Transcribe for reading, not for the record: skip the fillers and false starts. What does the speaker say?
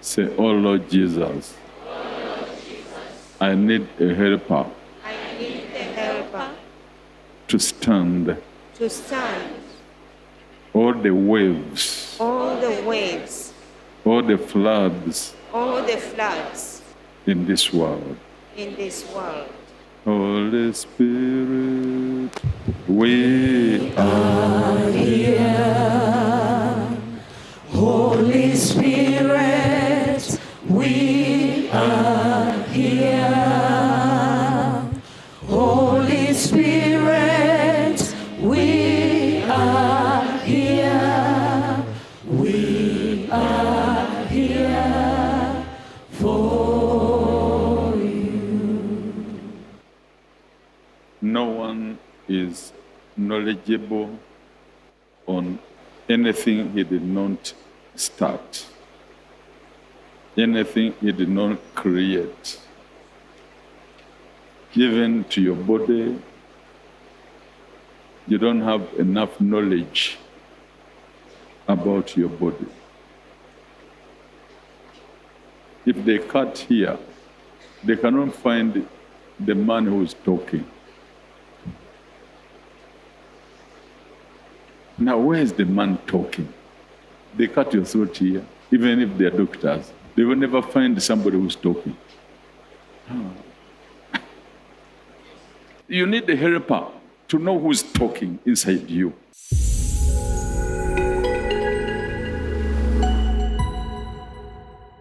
Say, oh Lord Jesus, I need a helper I need a helper to stand to stand all the waves, all the waves, all the floods all the floods in this world. in this world. Holy Spirit, we are Holy Spirit, we are here. Holy Spirit, we are here. We are here for you. no one is knowledgeable on anything he did not start, anything he did not create. Even to your body, you don't have enough knowledge about your body. If they cut here, they cannot find the man who is talking. Now, where is the man talking? They cut your throat here, even if they're doctors. They will never find somebody who's talking. You need a helper to know who's talking inside you.